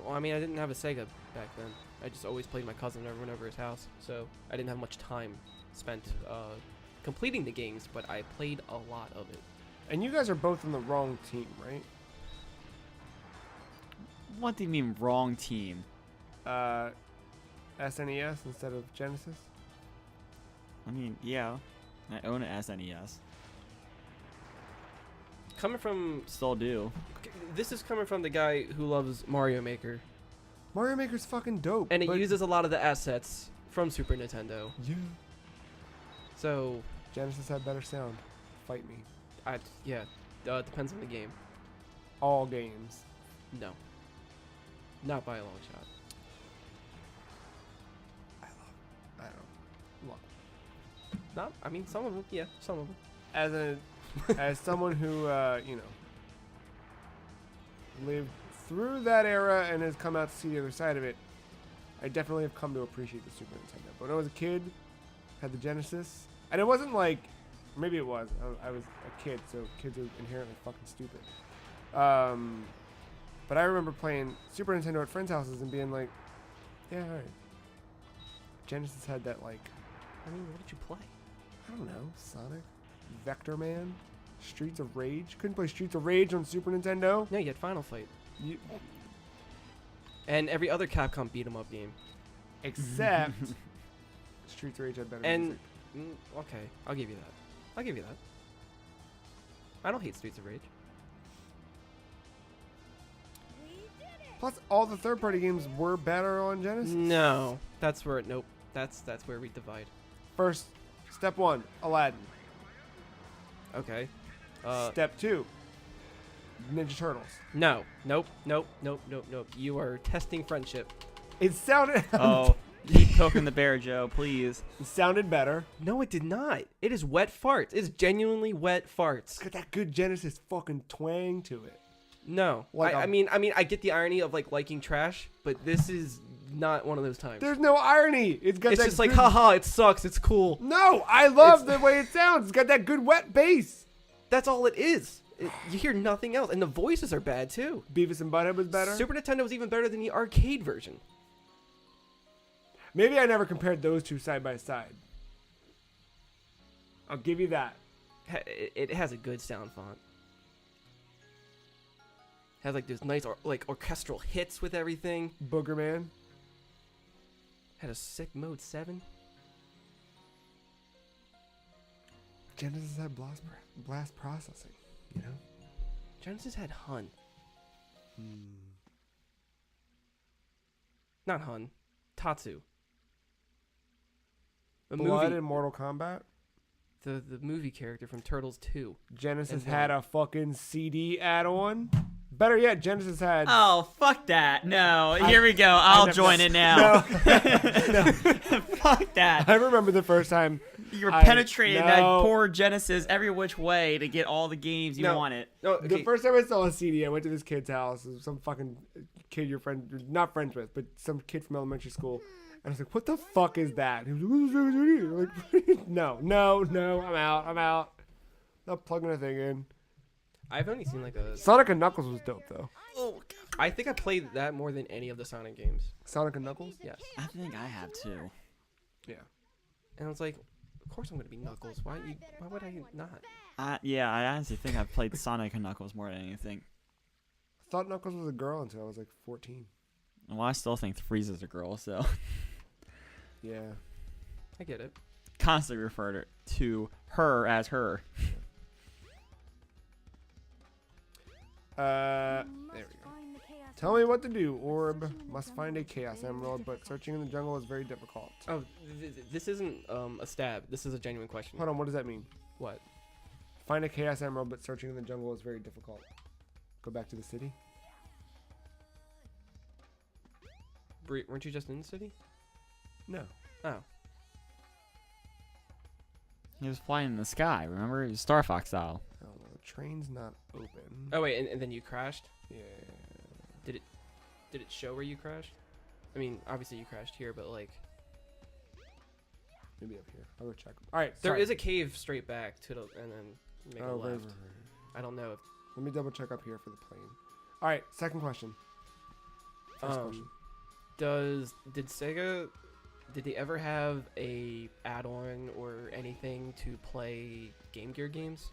Well, I mean, I didn't have a Sega back then. I just always played my cousin whenever I went over his house, so I didn't have much time spent completing the games, but I played a lot of it. And you guys are both on the wrong team, right? What do you mean wrong team? SNES instead of Genesis? I mean, yeah. I own an SNES. Coming from Still do. this is coming from the guy who loves Mario Maker, Mario Maker's fucking dope. and it but- uses a lot of the assets from Super Nintendo. Yeah. So, Genesis had better sound. Fight me. depends on the game. All games. No, not by a long shot. I don't. Look. Not, I mean, some of them, yeah, some of them. As someone who lived through that era and has come out to see the other side of it, I definitely have come to appreciate the Super Nintendo. But when I was a kid, had the Genesis, and it wasn't like, maybe it was. I was a kid, so kids are inherently fucking stupid. But I remember playing Super Nintendo at friends' houses and being like, yeah, all right. Genesis had that like, I mean, what did you play? I don't know, Sonic, Vector Man, Streets of Rage. Couldn't play Streets of Rage on Super Nintendo. No, you had Final Fight. You, And every other Capcom beat 'em up game. except Streets of Rage had better And music. okay, I'll give you that. I'll give you that. I don't hate Streets of Rage. We did it! Plus, all the third-party games were better on Genesis. No, that's where nope. That's where we divide. First, step one, Aladdin. Okay. Step two, Ninja Turtles. No. Nope. You are testing friendship. It sounded Oh, keep poking the bear, Joe, please. it sounded better. No, it did not. It is wet farts. It's genuinely wet farts. It's got that good Genesis fucking twang to it. No. Like I mean, I get the irony of like liking trash, but this is not one of those times. There's no irony. It's got It's that just like, good- haha, it sucks. It's cool. No, I love the way it sounds. It's got that good wet bass. That's all it is. You hear nothing else, and the voices are bad too. Beavis and Butthead was better. Super Nintendo was even better than the arcade version. Maybe I never compared those two side by side. I'll give you that. It has a good sound font. Has like those nice like orchestral hits with everything. Booger Man. Had a sick mode 7. Genesis had blast processing, you know? Genesis had Hun. Not Hun. Tatsu. The Blood movie, in Mortal Kombat. the movie character from Turtles 2. Genesis And had then- a fucking CD add-on. Better yet, Genesis had... Oh, fuck that. No, here we go. I'll never- join it now. No, Fuck that. I remember the first time. You were I- penetrating that no. poor Genesis every which way to get all the games you No. wanted. No, The okay. first time I saw a CD, I went to this kid's house. It was some fucking kid you're not friends with, but some kid from elementary school. And I was like, what the fuck is that? He was like, no, I'm out. Not plugging a thing in. I've only seen like a. Sonic and Knuckles was dope, though. I think I played that more than any of the Sonic games. Sonic and Knuckles? Yes. I think I have too. Yeah. And I was like, of course I'm gonna be Knuckles. Why would I not? Yeah, I honestly think I've played Sonic and Knuckles more than anything. I thought Knuckles was a girl until I was like 14. Well, I still think Frieza's a girl, so Yeah. I get it. constantly refer to her as her. There we go. Tell me what to do. Orb must find a Chaos Emerald, but searching in the jungle is very difficult. Oh, this isn't a stab. This is a genuine question. Hold on, what does that mean? What? Find a Chaos Emerald, but searching in the jungle is very difficult. Go back to the city. Weren't you just in the city? No. Oh. He was flying in the sky. Remember, he was Star Fox style. Oh, well, the train's not open. Oh wait, and then you crashed. Yeah. Did it show where you crashed? I mean, obviously you crashed here, but like Maybe up here. I'll go check. All right. there sorry. is a cave straight back to the and then make a Oh, left. right. I don't know if Let me double check up here for the plane. All right. Second question. First question. did Sega did they ever have a add-on or anything to play Game Gear games?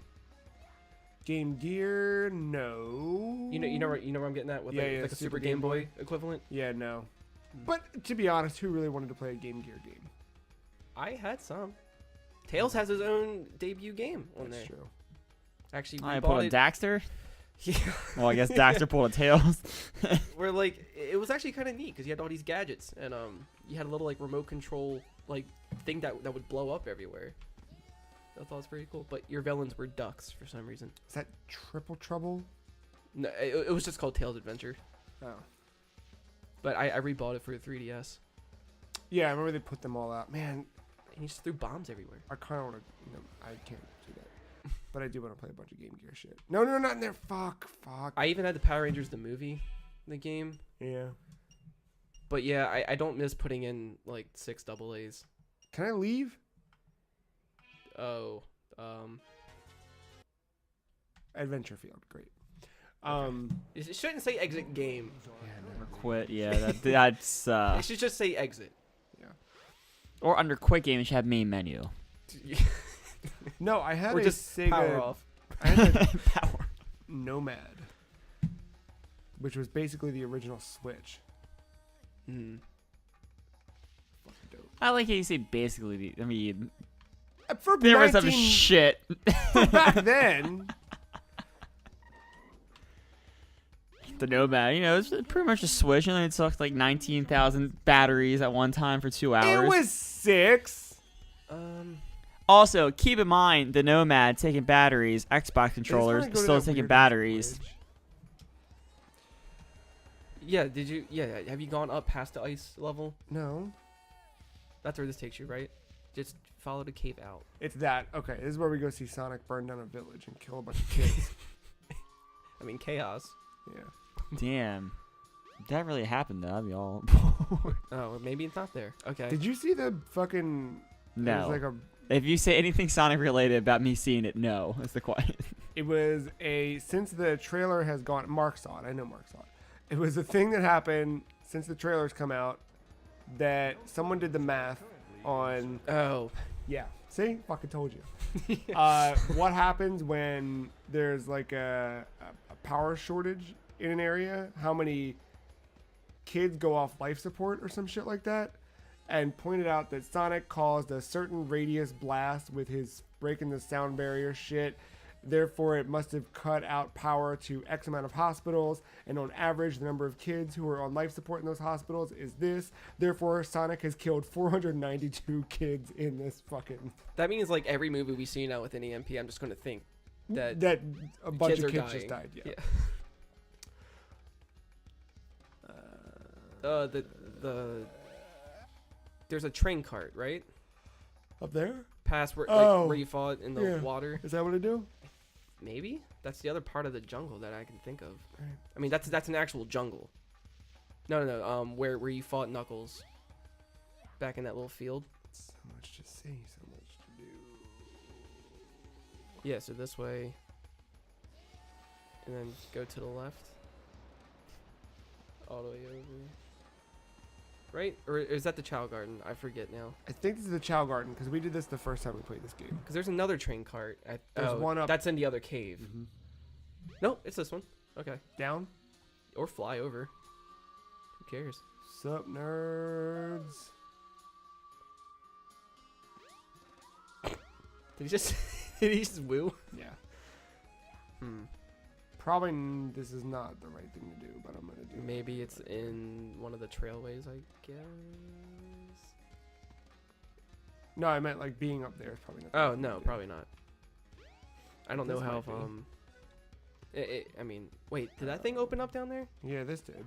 Game Gear, no. You know where I'm getting at with Yeah, like a Super Super Game Game Boy equivalent. Yeah, no. But to be honest, who really wanted to play a Game Gear game? I had some. Tails has his own debut game on That's there. true. Actually, I we pulled bought a it. Daxter. Yeah. Well, I guess Daxter pulled a Tails. Where like it was actually kind of neat because you had all these gadgets and you had a little like remote control like thing that would blow up everywhere. I thought it was pretty cool. But your villains were ducks for some reason. Is that Triple Trouble? No, it was just called Tails Adventure. Oh. But I rebought it for the 3DS. Yeah, I remember they put them all out. Man, And you just threw bombs everywhere. I kind of want to. I can't do that. But I do want to play a bunch of Game Gear shit. No, not in there. Fuck. I even had the Power Rangers the movie, the game. Yeah. But yeah, I don't miss putting in like 6 AA's. Can I leave? Oh, Adventure Field. Great. it shouldn't say exit game. Or quit. Yeah, that's. It should just say exit. Or under quick game, you should have main menu. No, I had Or a just Sega. power off. I had a Power. Nomad, which was basically the original Switch. Mm. Fucking dope. I like how you say basically. I mean, For there was some 19 shit. for back then. The Nomad, it's pretty much a Switch, and it sucked like 19,000 batteries at one time for 2 hours. It was 6. Also, keep in mind the Nomad taking batteries, Xbox controllers I just wanna go to still that taking weird batteries. bridge. Yeah, did you? Yeah, have you gone up past the ice level? No, That's where this takes you, right? Just follow the cave out. it's that. Okay, this is where we go see Sonic burn down a village and kill a bunch of kids. I mean, chaos. Yeah. Damn. If that really happened, though, I'd be all. Oh, maybe it's not there. Okay. Did you see the fucking? It No. was like a. If you say anything Sonic related about me seeing it, no. That's the question. It was a since the trailer has gone. Mark saw it. I know Mark saw it. It was a thing that happened since the trailers come out that someone did the math on. Oh. Yeah. See, fucking told you. What happens when there's like a power shortage in an area? How many kids go off life support or some shit like that? And pointed out that Sonic caused a certain radius blast with his breaking the sound barrier shit. Therefore, it must have cut out power to X amount of hospitals. And on average, the number of kids who are on life support in those hospitals is this. Therefore, Sonic has killed 492 kids in this fucking... That means like every movie we see now with an EMP, I'm just going to think that a bunch kids of are kids dying. just died. Yeah. The there's a train cart, right? Up there? Past where Oh, where you fought in the yeah. water. Is that what it do? Maybe that's the other part of the jungle that I can think of. Right. I mean, that's an actual jungle. No. Where you fought Knuckles. Back in that little field. So much to say, so much to do. Yeah. So this way. And then go to the left. All the way over. Right? Or is that the Chow Garden? I forget now. I think this is the Chow Garden because we did this the first time we played this game. Because there's another train cart. There's one up- That's in the other cave. No, it's this one. Okay. Down? Or fly over. Who cares? Sup, nerds? Did he just did he just woo? Yeah. Hmm. Probably this is not the right thing to do, but I'm gonna do it. Maybe it's in one of the trailways, I guess. No, I meant like being up there is probably not. the Oh right thing no, to do. probably not. I don't know This how might if be. I mean, wait, did that thing open up down there? Yeah, this did.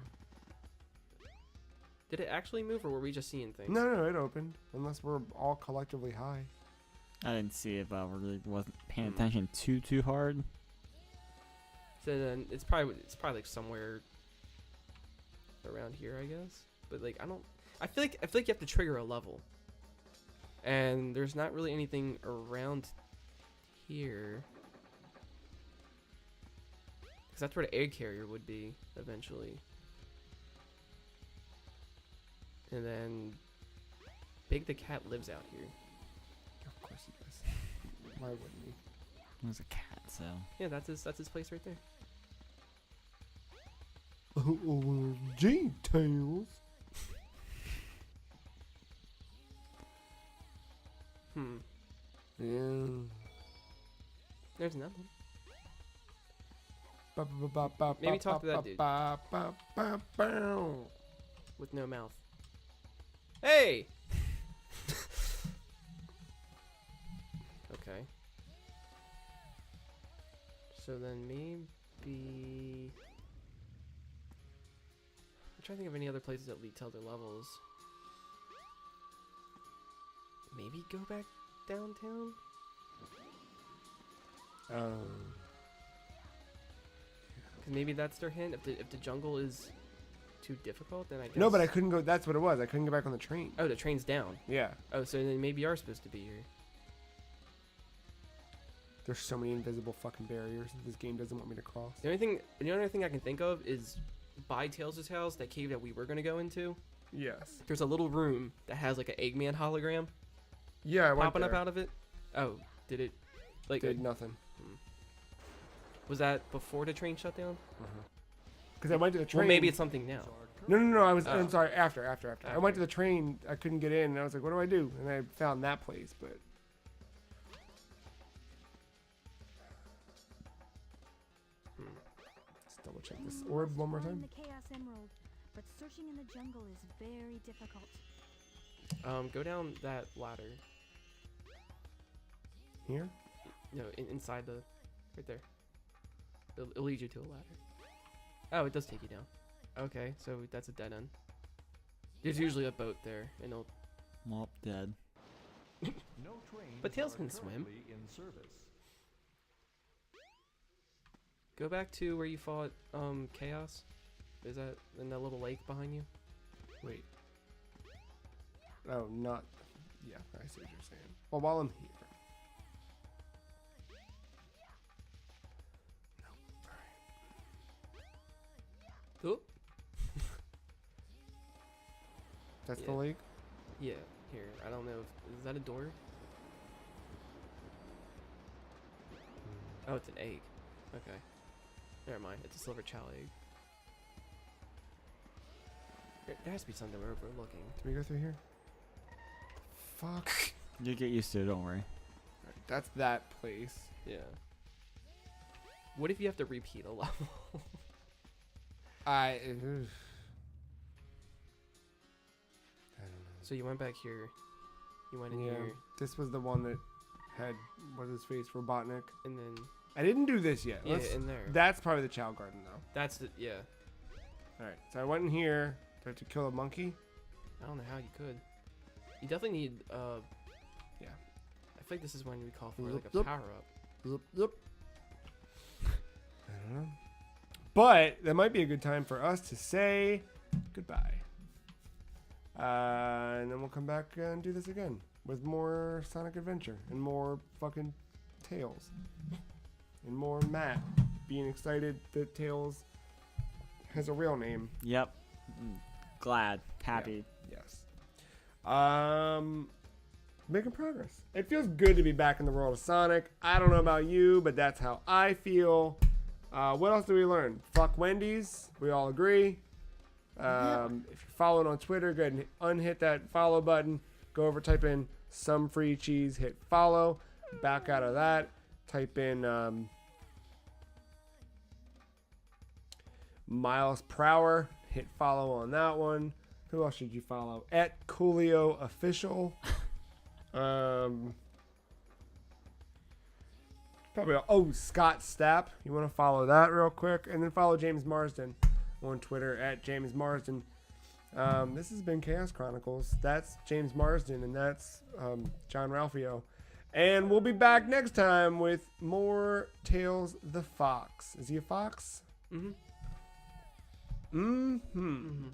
Did it actually move, or were we just seeing things? No, it opened. Unless we're all collectively high. I didn't see it, but I really wasn't paying attention too hard. So then it's probably like somewhere around here, I guess. But like I feel like you have to trigger a level, and there's not really anything around here, because that's where the egg carrier would be eventually. And then Big the cat lives out here. Of course he does. Why wouldn't he? There's a cat, so. Yeah, that's his place right there. Oh, G-Tails. Yeah. There's nothing. Maybe talk to that dude. With no mouth. Hey! Okay. So then maybe... I'm trying to think of any other places that lead to other levels. Maybe go back downtown? Because maybe that's their hint. If the jungle is too difficult, then I guess... No, but I couldn't go. That's what it was. I couldn't get back on the train. Oh, the train's down. Yeah. Oh, so then maybe you are supposed to be here. There's so many invisible fucking barriers that this game doesn't want me to cross. The only thing I can think of is by Tails' house, that cave that we were going to go into. Yes. There's a little room that has like an Eggman hologram Yeah, I went popping up there. out of it. Oh, did it? Like, Did nothing. was that before the train shut down? Because I went to the train. Well, maybe it's something now. No. I'm Oh. sorry. After. I went to the train. I couldn't get in, and I was like, "What do I do?" And I found that place, but. Let's double check this orb one more Find time. the Chaos Emerald, but searching in the jungle is very difficult. Go down that ladder. Here. No, inside the, right there. It'll lead you to a ladder. Oh, it does take you down. Okay, so that's a dead end. There's usually a boat there, and it'll. Well, dead. No trains But Tails are can swim. currently in service. Go back to where you fought Chaos. Is that in that little lake behind you? Wait. Oh, not. Yeah, I see what you're saying. Well, while I'm here. Oh. That's Yeah. the lake. Yeah. Here, I don't know. Is that a door? Oh, it's an egg. Okay. Never mind. It's a silver chow egg. There has to be something we're overlooking. Can we go through here? Fuck. You get used to it, don't worry. Alright, that's that place. Yeah. What if you have to repeat a level? I don't know. So you went back here. You went in Yeah, here, this was the one that had what's his face, Robotnik. and then I didn't do this yet. yeah, Let's- in there. That's probably the Chow Garden though. That's the yeah. All right, so I went in here. Do I have to kill a monkey? I don't know how you could. You definitely need Yeah. I feel like this is when we call for Zup, like a zup. power up. Yep. I don't know. But that might be a good time for us to say goodbye. And then we'll come back and do this again with more Sonic Adventure and more fucking Tails. And more Matt being excited that Tails has a real name. Yep. Glad. Happy. Yes. Making progress. It feels good to be back in the world of Sonic. I don't know about you, but that's how I feel. What else did we learn? Fuck Wendy's. We all agree. If you're following on Twitter, go ahead and unhit that follow button. Go over, type in some free cheese, hit follow. Back out of that, type in Miles Prower. Hit follow on that one. Who else should you follow? At Coolio Official. Probably. Oh, Scott Stapp. You want to follow that real quick, and then follow James Marsden on Twitter at James Marsden. This has been Chaos Chronicles. That's James Marsden, and that's John Ralphio. And we'll be back next time with more Tails the Fox. Is he a fox? Mm-hmm. Mm-hmm. Mm-hmm.